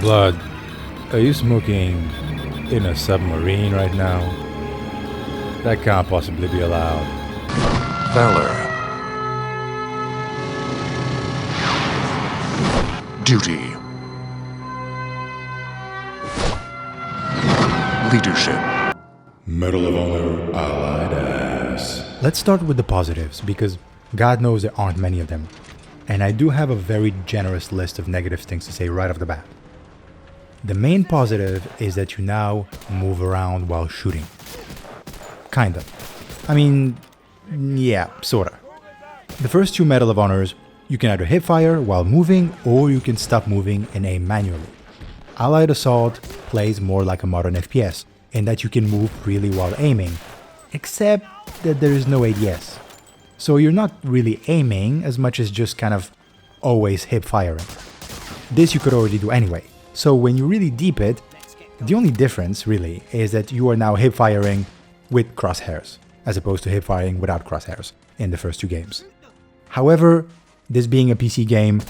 Blood, are you smoking in a submarine right now? That can't possibly be allowed. Valor. Duty. Leadership. Medal of Honor, Allied Ass. Let's start with the positives, because God knows there aren't many of them. And I do have a very generous list of negative things to say right off the bat. The main positive is that you now move around while shooting. Kinda. I mean, yeah, sorta. The first two Medal of Honors, you can either hip fire while moving, or you can stop moving and aim manually. Allied Assault plays more like a modern FPS, in that you can move freely while aiming, except that there is no ADS. So you're not really aiming as much as just kind of always hip firing. This you could already do anyway. So when you really deep it, the only difference really is that you are now hip firing with crosshairs, as opposed to hip firing without crosshairs in the first two games. However, this being a PC game,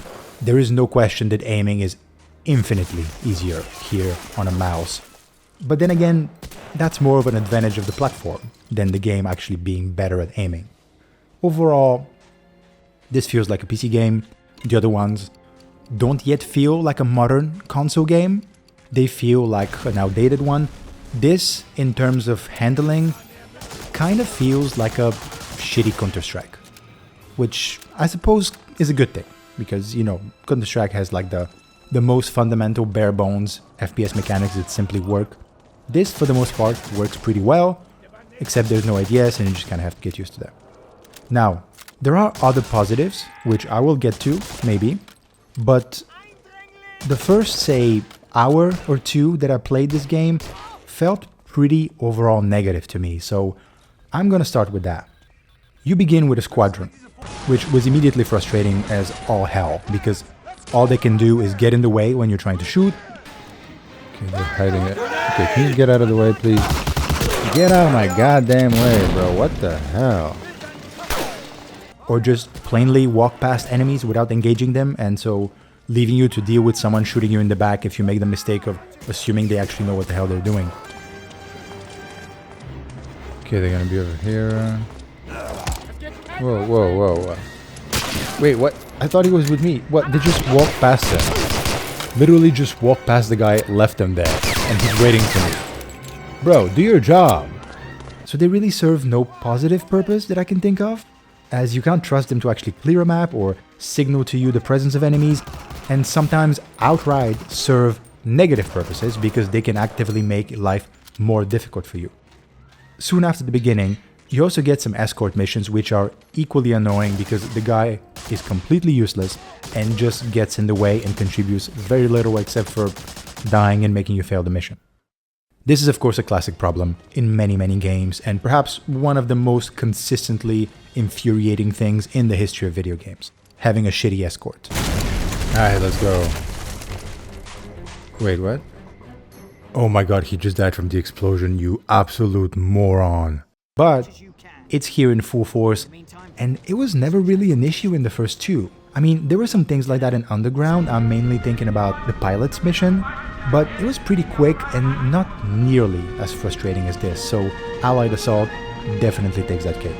there is no question that aiming is infinitely easier here on a mouse. But then again, that's more of an advantage of the platform than the game actually being better at aiming. Overall, this feels like a PC game. The other ones don't yet feel like a modern console game. They feel like an outdated one. This, in terms of handling, kind of feels like a shitty Counter-Strike, which I suppose is a good thing, because, you know, Counter-Strike has like the most fundamental bare bones FPS mechanics that simply work. This, for the most part, works pretty well, except there's no ADS and you just kind of have to get used to that. Now, there are other positives, which I will get to, maybe, but the first, say, hour or two that I played this game felt pretty overall negative to me, so I'm gonna start with that. You begin with a squadron, which was immediately frustrating as all hell, because all they can do is get in the way when you're trying to shoot. Okay, they're hiding it. Okay, can you get out of the way, please? Get out of my goddamn way, bro. What the hell? Or just plainly walk past enemies without engaging them, and so leaving you to deal with someone shooting you in the back if you make the mistake of assuming they actually know what the hell they're doing. Okay, they're gonna be over here. Whoa, whoa, whoa, whoa. Wait, what? I thought he was with me. What? They just walked past him. Literally just walked past the guy, left him there, and he's waiting for me. Bro, do your job. So they really serve no positive purpose that I can think of, as you can't trust them to actually clear a map or signal to you the presence of enemies, and sometimes outright serve negative purposes because they can actively make life more difficult for you. Soon after the beginning, you also get some escort missions which are equally annoying because the guy is completely useless and just gets in the way and contributes very little except for dying and making you fail the mission. This is of course a classic problem in many games, and perhaps one of the most consistently infuriating things in the history of video games, having a shitty escort. Alright, let's go. Wait, what? Oh my god, he just died from the explosion, you absolute moron. But it's here in full force, and it was never really an issue in the first two. I mean, there were some things like that in Underground. I'm mainly thinking about the pilot's mission, but it was pretty quick and not nearly as frustrating as this, so Allied Assault definitely takes that cake.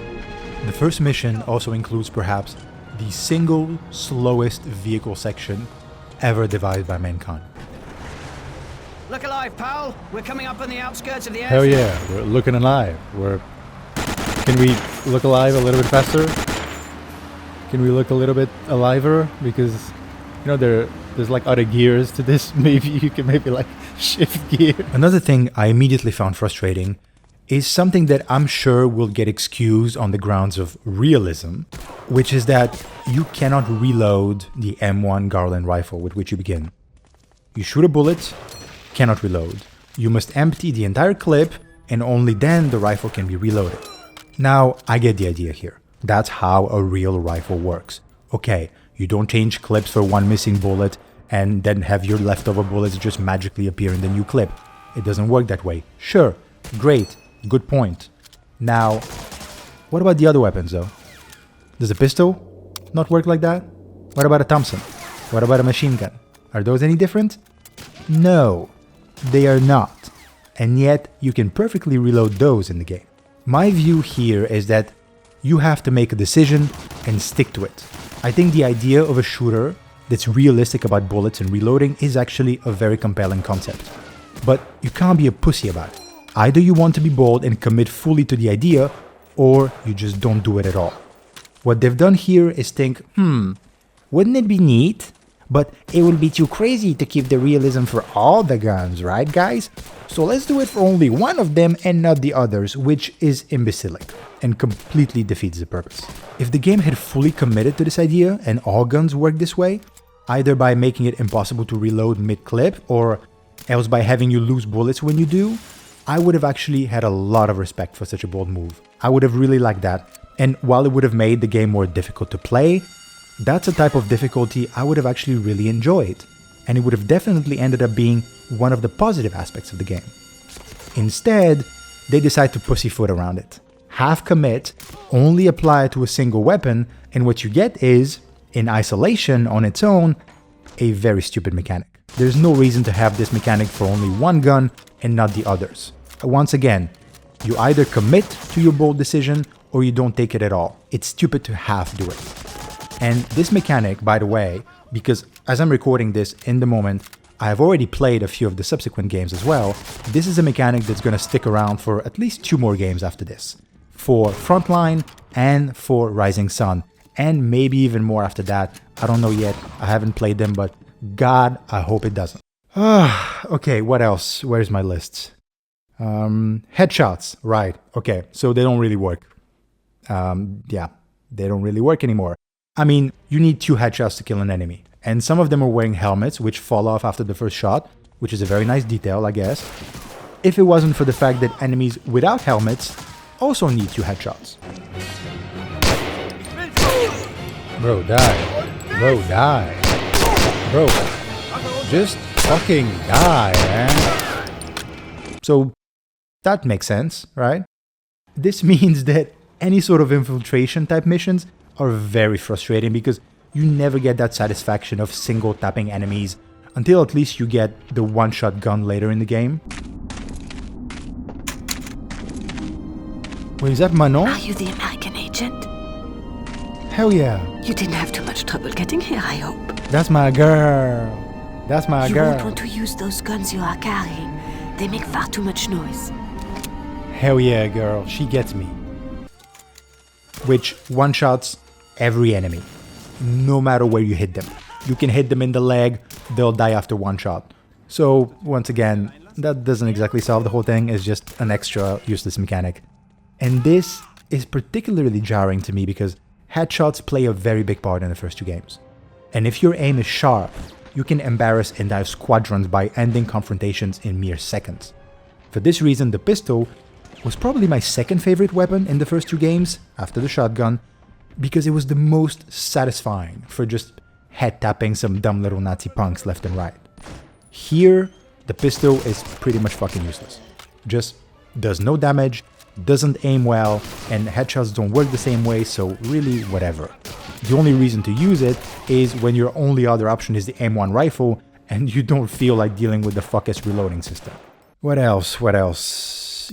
The first mission also includes perhaps the single slowest vehicle section ever devised by mankind. Look alive, pal! We're coming up on the outskirts of the Hell airfield. yeah, we're looking alive. Can we look alive a little bit faster? Can we look a little bit aliver? Because, you know, there's like other gears to this. Maybe you can like shift gear. Another thing I immediately found frustrating is something that I'm sure will get excused on the grounds of realism, which is that you cannot reload the M1 Garland rifle with which you begin. You shoot a bullet, cannot reload. You must empty the entire clip, and only then the rifle can be reloaded. Now, I get the idea here. That's how a real rifle works. Okay, you don't change clips for one missing bullet and then have your leftover bullets just magically appear in the new clip. It doesn't work that way. Sure, great, good point. Now, what about the other weapons though? Does a pistol not work like that? What about a Thompson? What about a machine gun? Are those any different? No, they are not. And yet, you can perfectly reload those in the game. My view here is that you have to make a decision and stick to it. I think the idea of a shooter that's realistic about bullets and reloading is actually a very compelling concept. But you can't be a pussy about it. Either you want to be bold and commit fully to the idea, or you just don't do it at all. What they've done here is think, wouldn't it be neat? But it would be too crazy to keep the realism for all the guns, right guys? So let's do it for only one of them and not the others, which is imbecilic and completely defeats the purpose. If the game had fully committed to this idea and all guns work this way, either by making it impossible to reload mid-clip or else by having you lose bullets when you do, I would have actually had a lot of respect for such a bold move. I would have really liked that. And while it would have made the game more difficult to play, that's a type of difficulty I would have actually really enjoyed, and it would have definitely ended up being one of the positive aspects of the game. Instead, they decide to pussyfoot around it. Half commit, only apply it to a single weapon, and what you get is, in isolation on its own, a very stupid mechanic. There's no reason to have this mechanic for only one gun and not the others. Once again, you either commit to your bold decision or you don't take it at all. It's stupid to half do it. And this mechanic, by the way, because as I'm recording this in the moment, I have already played a few of the subsequent games as well, this is a mechanic that's going to stick around for at least 2 more games after this. For Frontline and for Rising Sun, and maybe even more after that. I don't know yet, I haven't played them, but God, I hope it doesn't. Okay, what else? Where's my list? Headshots, right, okay, so they don't really work. Yeah, they don't really work anymore. I mean, you need 2 headshots to kill an enemy, and some of them are wearing helmets which fall off after the first shot, which is a very nice detail, I guess. If it wasn't for the fact that enemies without helmets also need 2 headshots. Bro, die. Bro, die. Bro, just fucking die, man. So that makes sense, right? This means that any sort of infiltration type missions are very frustrating because you never get that satisfaction of single tapping enemies until at least you get the one-shot gun later in the game. Wait, is that Manon? Are you the American agent? Hell yeah. You didn't have too much trouble getting here, I hope. That's my girl. That's my You girl. won't want to use those guns you are carrying. They make far too much noise. Hell yeah, girl. She gets me. Which one-shots every enemy, no matter where you hit them. You can hit them in the leg, they'll die after one shot. So, once again, that doesn't exactly solve the whole thing, it's just an extra useless mechanic. And this is particularly jarring to me because headshots play a very big part in the first 2 games. And if your aim is sharp, you can embarrass entire squadrons by ending confrontations in mere seconds. For this reason, the pistol was probably my second favorite weapon in the first 2 games, after the shotgun, because it was the most satisfying for just head-tapping some dumb little Nazi punks left and right. Here, the pistol is pretty much fucking useless. Just does no damage, doesn't aim well, and headshots don't work the same way, so really whatever. The only reason to use it is when your only other option is the M1 rifle and you don't feel like dealing with the fuck-ass reloading system. What else?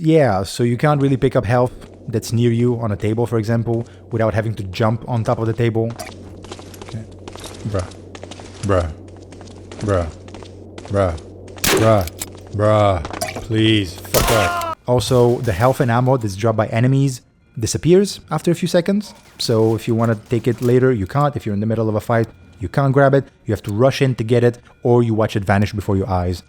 Yeah, so you can't really pick up health that's near you on a table, for example, without having to jump on top of the table. Okay. Bruh. Please, fuck up. Also, the health and ammo that's dropped by enemies disappears after a few seconds. So if you want to take it later, you can't. If you're in the middle of a fight, you can't grab it. You have to rush in to get it, or you watch it vanish before your eyes.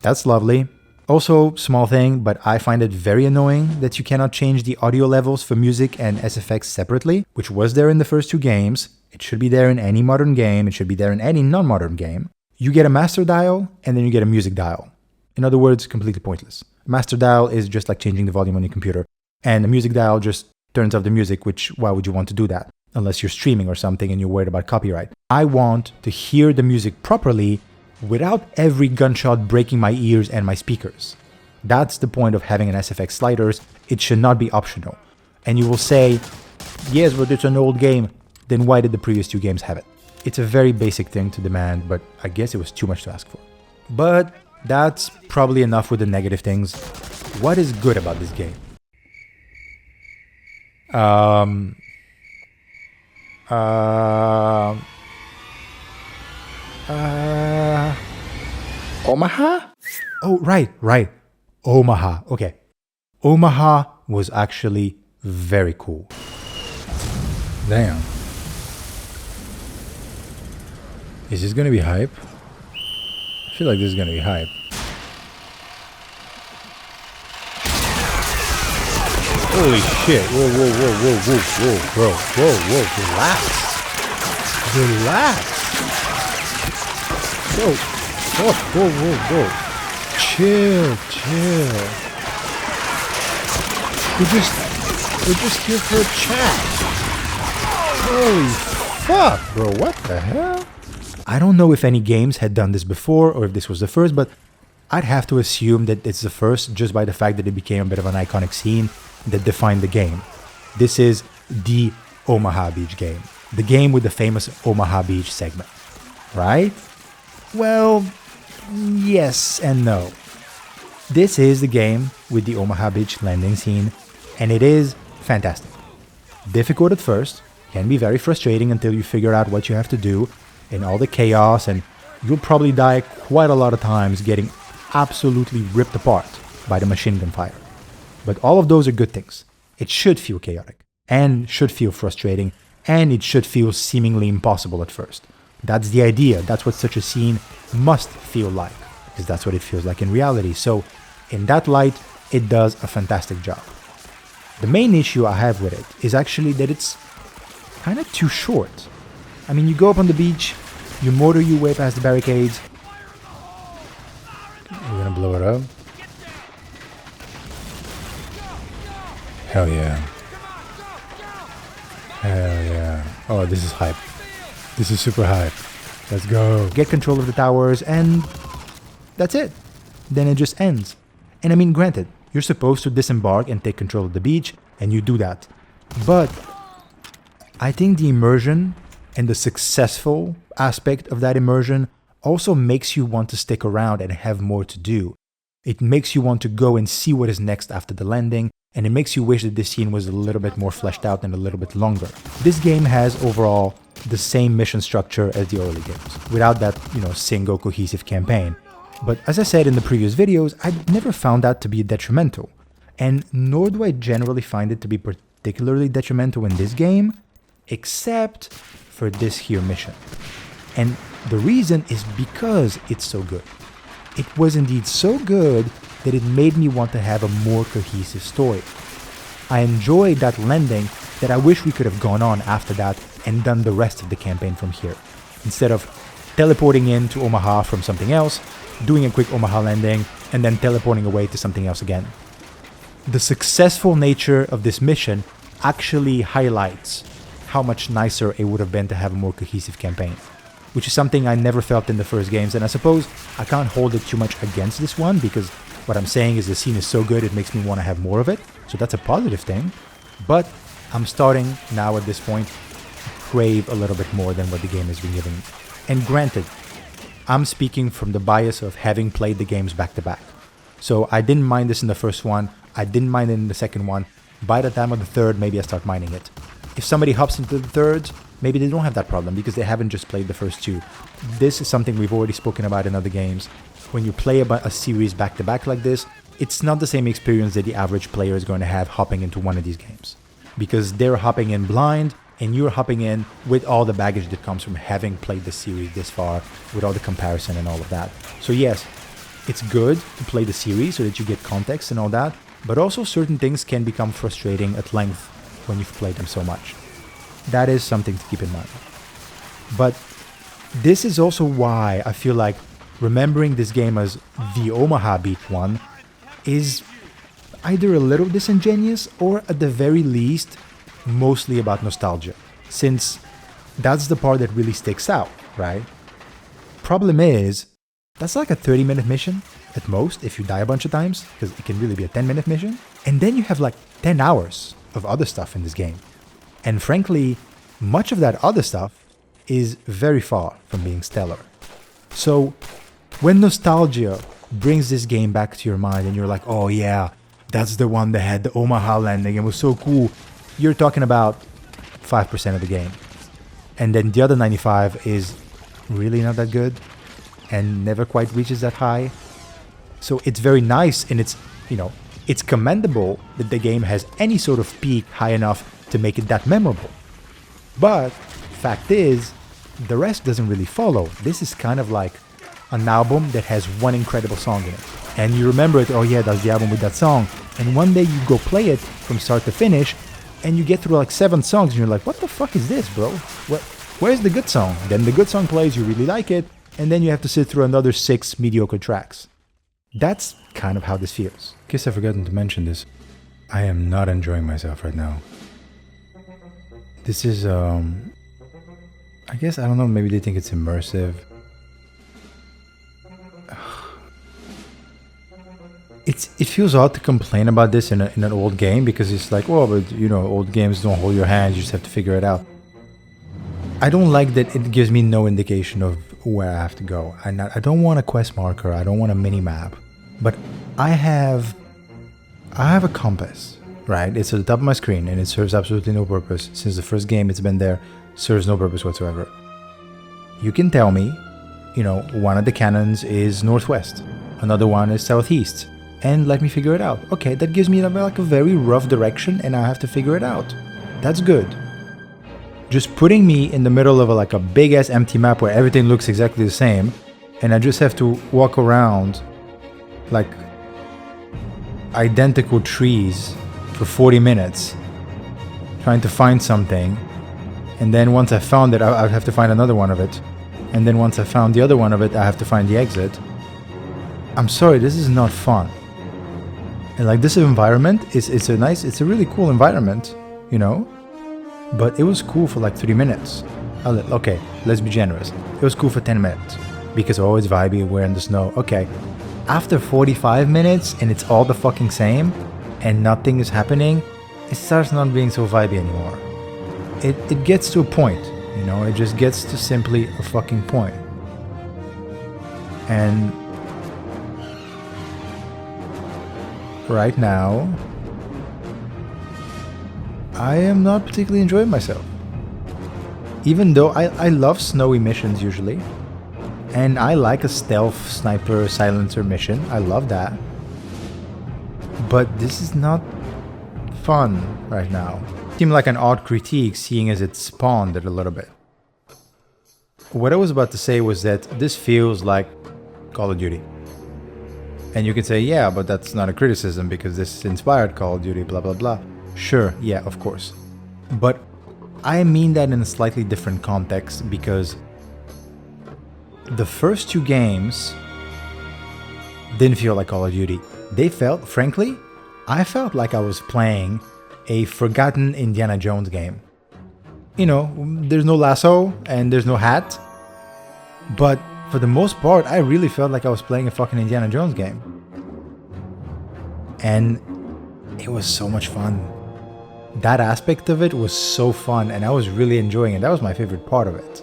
That's lovely. Also, small thing, but I find it very annoying that you cannot change the audio levels for music and SFX separately, which was there in the first 2 games. It should be there in any modern game. It should be there in any non-modern game. You get a master dial, and then you get a music dial. In other words, completely pointless. Master dial is just like changing the volume on your computer, and the music dial just turns off the music, which why would you want to do that? Unless you're streaming or something and you're worried about copyright. I want to hear the music properly without every gunshot breaking my ears and my speakers. That's the point of having an SFX sliders. It should not be optional. And you will say, yes, but it's an old game. Then why did the previous 2 games have it? It's a very basic thing to demand, but I guess it was too much to ask for. But That's probably enough with the negative things. What is good about this game? Omaha? Oh, right. Omaha. Okay. Omaha was actually very cool. Damn. Is this gonna be hype? I feel like this is gonna be hype. Holy shit. Whoa, bro. Whoa, relax. Whoa. Chill. We're just here for a chat. Holy fuck, bro. What the hell? I don't know if any games had done this before or if this was the first, but I'd have to assume that it's the first just by the fact that it became a bit of an iconic scene that defined the game. This is the Omaha Beach game. The game with the famous Omaha Beach segment, right? Well, yes and no. This is the game with the Omaha Beach landing scene, and it is fantastic. Difficult at first, can be very frustrating until you figure out what you have to do in all the chaos, and you'll probably die quite a lot of times getting absolutely ripped apart by the machine gun fire. But all of those are good things. It should feel chaotic, and should feel frustrating, and it should feel seemingly impossible at first. That's the idea. That's what such a scene must feel like, because that's what it feels like in reality. So in that light, it does a fantastic job. The main issue I have with it is actually that it's kind of too short. I mean, you go up on the beach, you motor your way past the barricades. We're gonna blow it up. Hell yeah. Oh, this is hype. This is super hype. Let's go. Get control of the towers, and that's it. Then it just ends. And I mean, granted, you're supposed to disembark and take control of the beach, and you do that. But I think the immersion and the successful aspect of that immersion also makes you want to stick around and have more to do. It makes you want to go and see what is next after the landing, and it makes you wish that this scene was a little bit more fleshed out and a little bit longer. This game has overall the same mission structure as the early games, without that, single cohesive campaign. But as I said in the previous videos, I never found that to be detrimental, and nor do I generally find it to be particularly detrimental in this game, except for this here mission. And the reason is because it's so good. It was indeed so good that it made me want to have a more cohesive story. I enjoyed that landing that I wish we could have gone on after that and done the rest of the campaign from here. Instead of teleporting in to Omaha from something else, doing a quick Omaha landing, and then teleporting away to something else again. The successful nature of this mission actually highlights how much nicer it would have been to have a more cohesive campaign, which is something I never felt in the first games, and I suppose I can't hold it too much against this one, because what I'm saying is the scene is so good it makes me want to have more of it, so that's a positive thing. But I'm starting now at this point to crave a little bit more than what the game has been giving me. And granted, I'm speaking from the bias of having played the games back to back. So I didn't mind this in the first one, I didn't mind it in the second one. By the time of the third, maybe I start minding it. If somebody hops into the third, maybe they don't have that problem because they haven't just played the first two. This is something we've already spoken about in other games. When you play a series back to back like this, it's not the same experience that the average player is going to have hopping into one of these games. Because they're hopping in blind, and you're hopping in with all the baggage that comes from having played the series this far, with all the comparison and all of that. So yes, it's good to play the series so that you get context and all that, but also certain things can become frustrating at length when you've played them so much. That is something to keep in mind. But this is also why I feel like remembering this game as the Omaha Beach one is either a little disingenuous or at the very least mostly about nostalgia, since that's the part that really sticks out, right? Problem is, that's like a 30-minute mission at most if you die a bunch of times, because it can really be a 10-minute mission, and then you have like 10 hours of other stuff in this game. And frankly, much of that other stuff is very far from being stellar. So when nostalgia brings this game back to your mind and you're like, oh yeah, that's the one that had the Omaha landing and was so cool, you're talking about 5% of the game. And then the other 95 is really not that good and never quite reaches that high. So it's very nice, and it's, you know, it's commendable that the game has any sort of peak high enough to make it that memorable. But fact is, the rest doesn't really follow. This is kind of like an album that has one incredible song in it. And you remember it, oh yeah, that's the album with that song. And one day you go play it from start to finish, and you get through like 7 songs, and you're like, what the fuck is this, bro? Where's the good song? Then the good song plays, you really like it, and then you have to sit through another 6 mediocre tracks. That's kind of how this feels. In case I've forgotten to mention this, I am not enjoying myself right now. This is, I guess, I don't know, maybe they think it's immersive. It feels odd to complain about this in an old game, because it's like, well, but you know, old games don't hold your hand, you just have to figure it out. I don't like that it gives me no indication of where I have to go. I don't want a quest marker, I don't want a mini map, but I have a compass, right? It's at the top of my screen and it serves absolutely no purpose. Since the first game it's been there, serves no purpose whatsoever. You can tell me, you know, one of the cannons is northwest, another one is southeast, and let me figure it out. Okay, that gives me like a very rough direction and I have to figure it out. That's good. Just putting me in the middle of like a big ass empty map where everything looks exactly the same, and I just have to walk around like identical trees for 40 minutes trying to find something, and then once I found it, I'd have to find another one of it, and then once I found the other one of it, I have to find the exit. I'm sorry, this is not fun. And like this environment it's a really cool environment, you know, but it was cool for like 3 minutes. Okay, let's be generous. It was cool for 10 minutes because oh, it's vibey, we're in the snow. Okay, after 45 minutes and it's all the fucking same and nothing is happening, it starts not being so vibey anymore. It gets to a point, you know, it just gets to simply a fucking point. And right now, I am not particularly enjoying myself. Even though I love snowy missions usually, and I like a stealth sniper silencer mission, I love that. But this is not fun right now. It seemed like an odd critique seeing as it spawned it a little bit. What I was about to say was that this feels like Call of Duty. And you can say, yeah, but that's not a criticism because this inspired Call of Duty, blah, blah, blah. Sure, yeah, of course. But I mean that in a slightly different context because the first 2 games didn't feel like Call of Duty. They felt, frankly, I felt like I was playing a forgotten Indiana Jones game. You know, there's no lasso and there's no hat. But for the most part, I really felt like I was playing a fucking Indiana Jones game. And it was so much fun. That aspect of it was so fun and I was really enjoying it. That was my favorite part of it.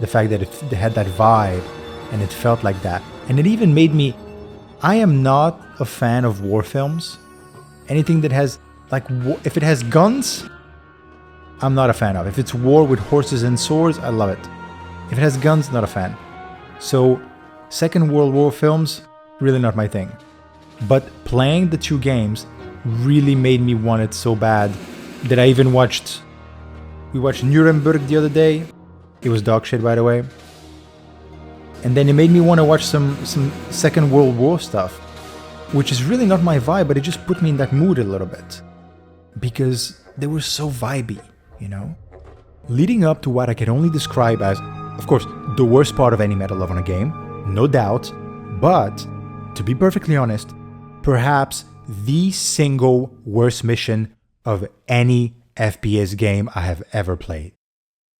The fact that it had that vibe and it felt like that. And it even made me... I am not a fan of war films. Anything that has... like, if it has guns, I'm not a fan of. If it's war with horses and swords, I love it. If it has guns, not a fan. So, Second World War films, really not my thing. But playing the 2 games really made me want it so bad that I even watched... We watched Nuremberg the other day. It was dog shit, by the way. And then it made me want to watch some Second World War stuff, which is really not my vibe, but it just put me in that mood a little bit. Because they were so vibey, you know? Leading up to what I can only describe as, of course, the worst part of any meta love on a game, no doubt, but, to be perfectly honest, perhaps the single worst mission of any FPS game I have ever played.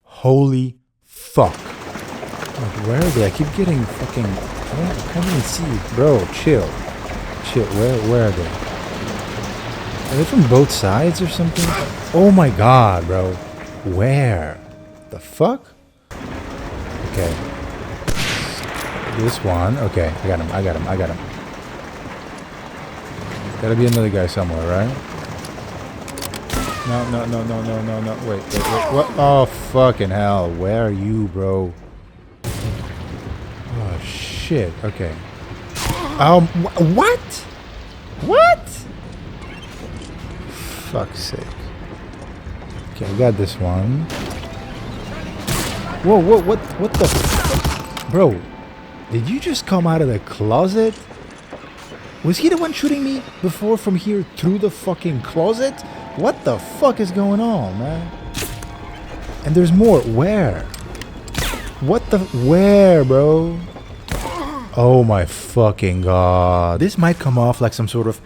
Holy fuck. Like, where are they? I keep getting fucking... I can't even see. Bro, chill. Chill. Where are they? Are they from both sides or something? Oh my god, bro. Where? The fuck? Okay. This one. Okay, I got him. I got him. I got him. Gotta be another guy somewhere, right? No, no, no, no, no, no, no. Wait, wait, wait. What? Oh, fucking hell. Where are you, bro? Oh, shit. Okay. What? What? Fuck's sake. Okay, I got this one. Whoa, whoa, what the... Bro, did you just come out of the closet? Was he the one shooting me before from here through the fucking closet? What the fuck is going on, man? And there's more. Where? What the... Where, bro? Oh my fucking god. This might come off like some sort of...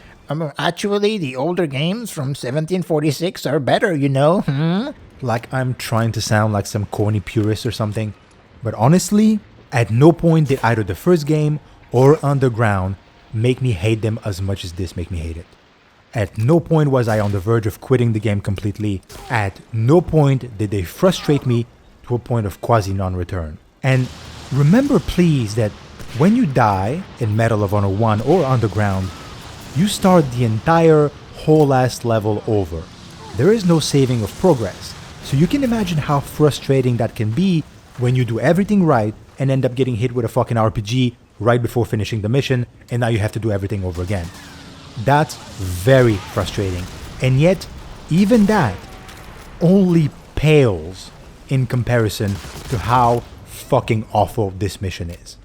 actually, the older games from 1746 are better, you know? Like I'm trying to sound like some corny purist or something. But honestly, at no point did either the first game or Underground make me hate them as much as this make me hate it. At no point was I on the verge of quitting the game completely. At no point did they frustrate me to a point of quasi non-return. And remember please that when you die in Medal of Honor 1 or Underground, you start the entire whole ass level over. There is no saving of progress. So you can imagine how frustrating that can be when you do everything right and end up getting hit with a fucking RPG right before finishing the mission, and now you have to do everything over again. That's very frustrating. And yet, even that only pales in comparison to how fucking awful this mission is.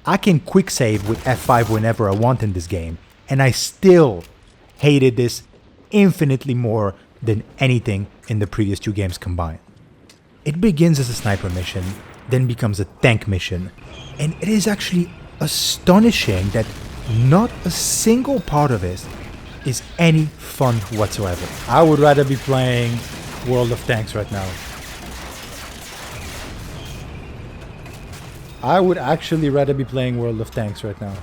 I can quick save with F5 whenever I want in this game, and I still hated this infinitely more than anything in the previous two games combined. It begins as a sniper mission, then becomes a tank mission, and it is actually astonishing that not a single part of it is any fun whatsoever. I would rather be playing World of Tanks right now. I would actually rather be playing World of Tanks right now.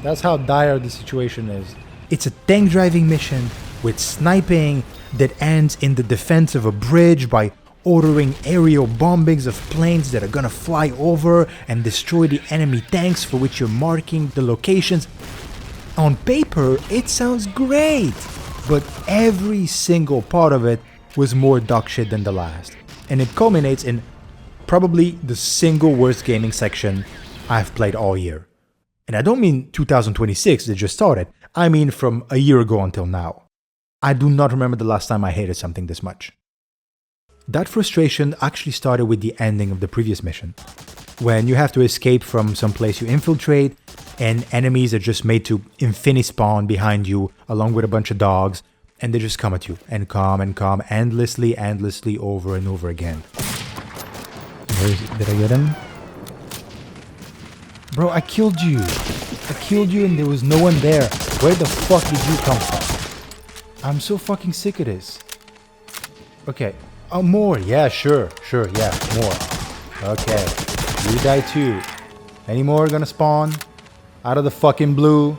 That's how dire the situation is. It's a tank driving mission with sniping that ends in the defense of a bridge by ordering aerial bombings of planes that are gonna fly over and destroy the enemy tanks for which you're marking the locations. On paper, it sounds great, but every single part of it was more dog shit than the last. And it culminates in probably the single worst gaming section I've played all year. And I don't mean 2026 that just started, I mean from a year ago until now. I do not remember the last time I hated something this much. That frustration actually started with the ending of the previous mission, when you have to escape from some place you infiltrate, and enemies are just made to infinity spawn behind you along with a bunch of dogs, and they just come at you and come endlessly over and over again. Where is it? Did I get him? Bro, I killed you. I killed you and there was no one there. Where the fuck did you come from? I'm so fucking sick of this. Okay. Oh, more. Yeah, sure. Yeah, more. Okay. You die too. Any more gonna spawn? Out of the fucking blue?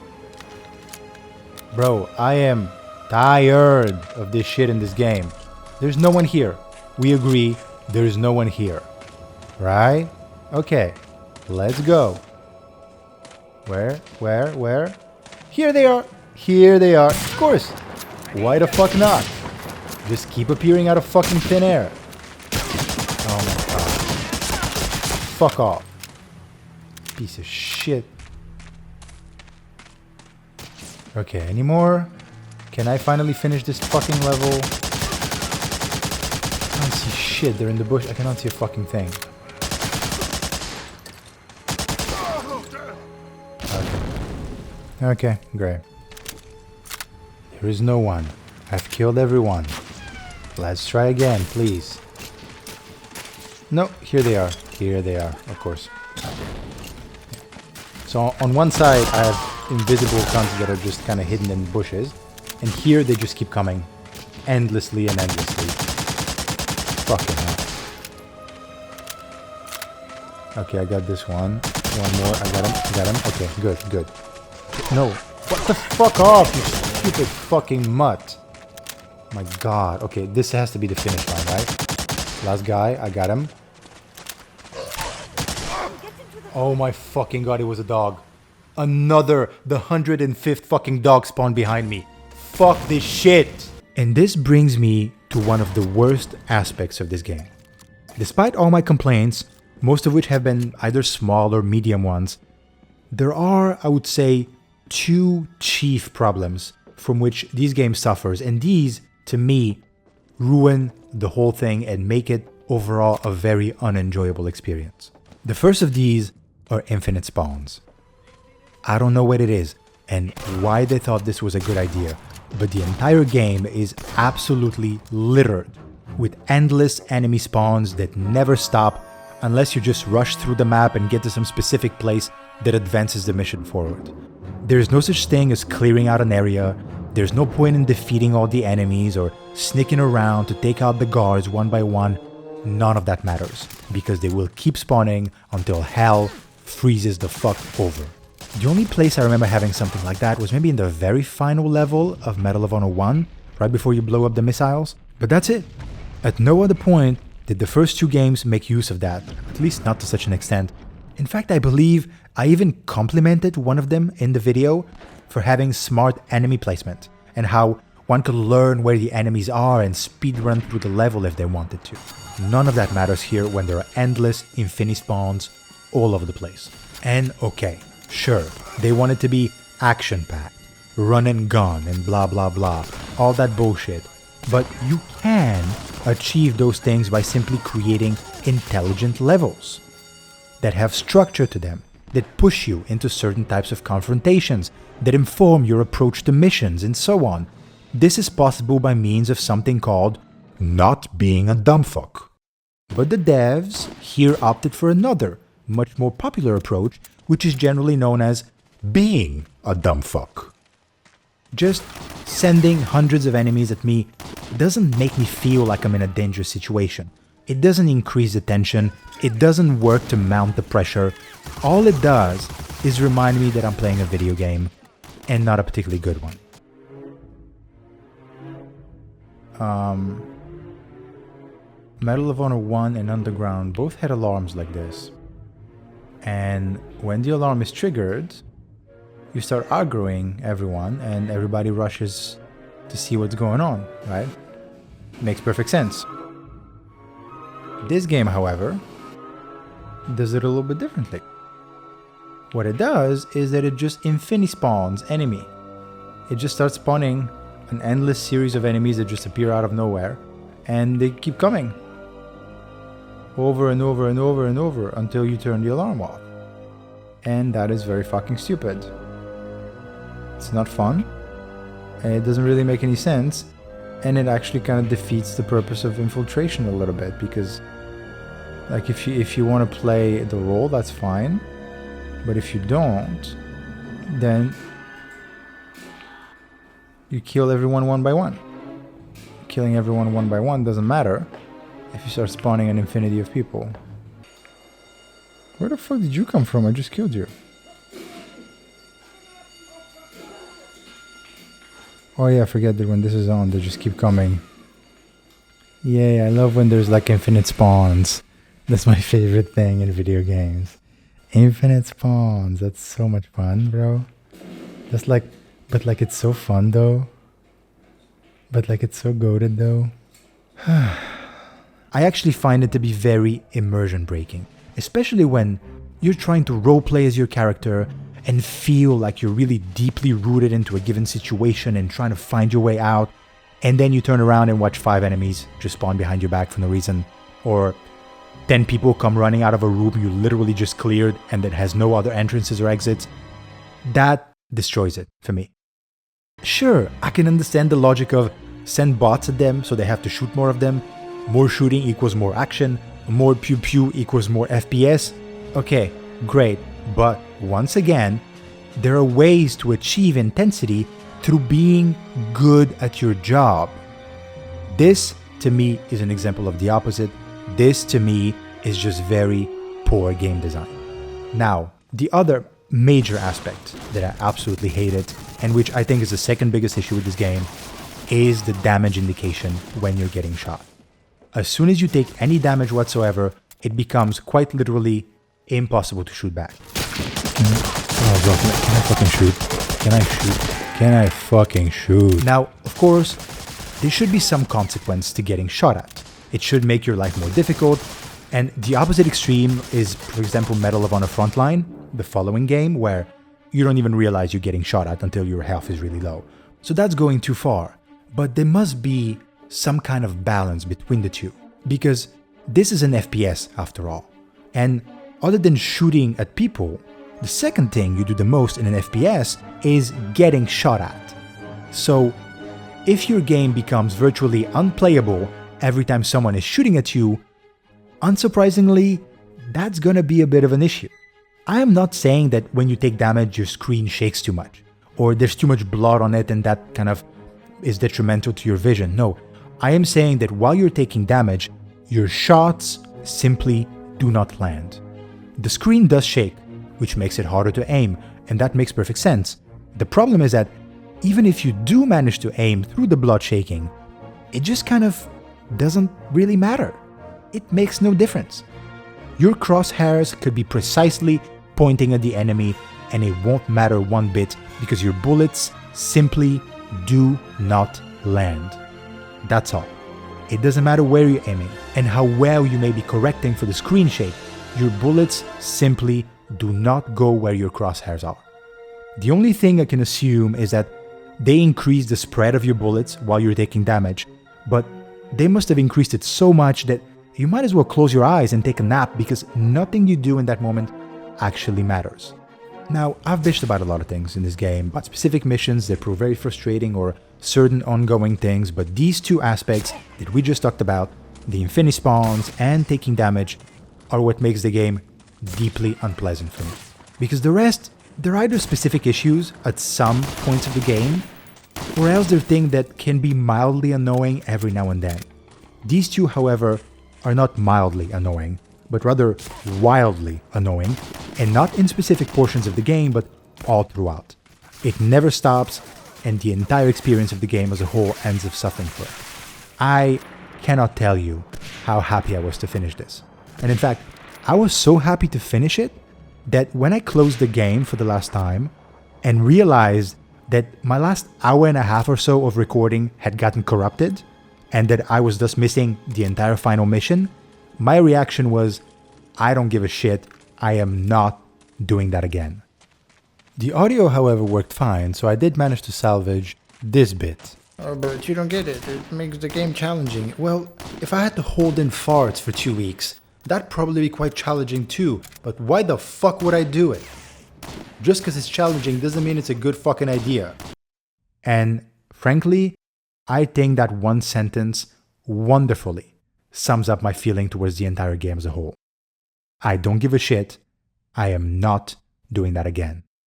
Bro, I am tired of this shit in this game. There's no one here. We agree, there's no one here. Right? Okay. Let's go. Where? Here they are. Of course. Why the fuck not? Just keep appearing out of fucking thin air. Oh my god. Fuck off. Piece of shit. Okay, any more? Can I finally finish this fucking level? I can't see shit. They're in the bush. I cannot see a fucking thing. Okay, great. There is no one. I've killed everyone. Let's try again, please. No, here they are. Here they are, of course. So on one side, I have invisible cunts that are just kind of hidden in bushes. And here they just keep coming. Endlessly and endlessly. Fucking hell. Okay, I got this one. One more. I got him. Okay, good. No. What the fuck off, you stupid fucking mutt. My god. Okay, this has to be the finish line, right? Last guy, I got him. Oh my fucking god, it was a dog. Another, the 105th fucking dog spawned behind me. Fuck this shit. And this brings me to one of the worst aspects of this game. Despite all my complaints, most of which have been either small or medium ones, there are, I would say, two chief problems from which this game suffers, and these, to me, ruin the whole thing and make it overall a very unenjoyable experience. The first of these are infinite spawns. I don't know what it is and why they thought this was a good idea, but the entire game is absolutely littered with endless enemy spawns that never stop unless you just rush through the map and get to some specific place that advances the mission forward. There's no such thing as clearing out an area, there's no point in defeating all the enemies or sneaking around to take out the guards one by one. None of that matters, because they will keep spawning until hell freezes the fuck over. The only place I remember having something like that was maybe in the very final level of Medal of Honor 1, right before you blow up the missiles, but that's it. At no other point did the first two games make use of that, at least not to such an extent. In fact, I believe I even complimented one of them in the video for having smart enemy placement, and how one could learn where the enemies are and speedrun through the level if they wanted to. None of that matters here when there are endless infinity spawns all over the place. And okay, sure, they want it to be action-packed, run and gun and blah blah blah, all that bullshit. But you can achieve those things by simply creating intelligent levels that have structure to them, that push you into certain types of confrontations, that inform your approach to missions, and so on. This is possible by means of something called not being a dumbfuck. But the devs here opted for another, much more popular approach, which is generally known as being a dumbfuck. Just sending hundreds of enemies at me doesn't make me feel like I'm in a dangerous situation. It doesn't increase the tension, it doesn't work to mount the pressure. All it does is remind me that I'm playing a video game, and not a particularly good one. Medal of Honor 1 and Underground both had alarms like this. And when the alarm is triggered, you start aggroing everyone and everybody rushes to see what's going on, right? Makes perfect sense. This game, however, does it a little bit differently. What it does is that it just infinity spawns enemy. It just starts spawning an endless series of enemies that just appear out of nowhere, and they keep coming. Over and over and over and over until you turn the alarm off. And that is very fucking stupid. It's not fun, and it doesn't really make any sense, and it actually kind of defeats the purpose of infiltration a little bit, because like if you want to play the role, that's fine, but if you don't, then you kill everyone one by one. Killing everyone one by one doesn't matter if you start spawning an infinity of people. Where the fuck did you come from? I just killed you. Oh yeah, I forget that when this is on, they just keep coming. Yay, I love when there's like infinite spawns. That's my favorite thing in video games. Infinite spawns, that's so much fun, bro. That's like, but like it's so fun though. But like it's so goated though. I actually find it to be very immersion breaking, especially when you're trying to roleplay as your character and feel like you're really deeply rooted into a given situation and trying to find your way out, and then you turn around and watch 5 enemies just spawn behind your back for no reason, or 10 people come running out of a room you literally just cleared and that has no other entrances or exits. That destroys it for me. Sure, I can understand the logic of send bots at them so they have to shoot more of them. More shooting equals more action. More pew pew equals more FPS. Okay, great. But once again, there are ways to achieve intensity through being good at your job. This, to me, is an example of the opposite. This, to me, is just very poor game design. Now, the other major aspect that I absolutely hated, and which I think is the second biggest issue with this game, is the damage indication when you're getting shot. As soon as you take any damage whatsoever, it becomes quite literally impossible to shoot back. Oh, bro, can I fucking shoot? Can I shoot? Can I fucking shoot? Now, of course, there should be some consequence to getting shot at. It should make your life more difficult, and the opposite extreme is, for example, Medal of Honor Frontline, the following game, where you don't even realize you're getting shot at until your health is really low. So that's going too far. But there must be some kind of balance between the two, because this is an FPS after all. And other than shooting at people, the second thing you do the most in an FPS is getting shot at. So if your game becomes virtually unplayable every time someone is shooting at you, unsurprisingly, that's gonna be a bit of an issue. I am not saying that when you take damage your screen shakes too much, or there's too much blood on it and that kind of is detrimental to your vision. No, I am saying that while you're taking damage, your shots simply do not land. The screen does shake, which makes it harder to aim, and that makes perfect sense. The problem is that even if you do manage to aim through the blood shaking, it just kind of doesn't really matter. It makes no difference. Your crosshairs could be precisely pointing at the enemy and it won't matter one bit because your bullets simply do not land. That's all. It doesn't matter where you're aiming and how well you may be correcting for the screen shake, your bullets simply do not go where your crosshairs are. The only thing I can assume is that they increase the spread of your bullets while you're taking damage, but they must have increased it so much that you might as well close your eyes and take a nap because nothing you do in that moment actually matters. Now, I've bitched about a lot of things in this game, about specific missions that prove very frustrating or certain ongoing things, but these two aspects that we just talked about, the infinity spawns and taking damage, are what makes the game deeply unpleasant for me. Because the rest, they're either specific issues at some points of the game, or else they're things that can be mildly annoying every now and then. These two, however, are not mildly annoying, but rather wildly annoying, and not in specific portions of the game, but all throughout. It never stops, and the entire experience of the game as a whole ends up suffering for it. I cannot tell you how happy I was to finish this. And in fact, I was so happy to finish it that when I closed the game for the last time and realized that my last hour and a half or so of recording had gotten corrupted, and that I was thus missing the entire final mission, my reaction was, I don't give a shit, I am not doing that again. The audio, however, worked fine, so I did manage to salvage this bit. Oh, but you don't get it. It makes the game challenging. Well, if I had to hold in farts for 2 weeks, that'd probably be quite challenging too, but why the fuck would I do it? Just because it's challenging doesn't mean it's a good fucking idea. And frankly, I think that one sentence wonderfully sums up my feeling towards the entire game as a whole. I don't give a shit. I am not doing that again.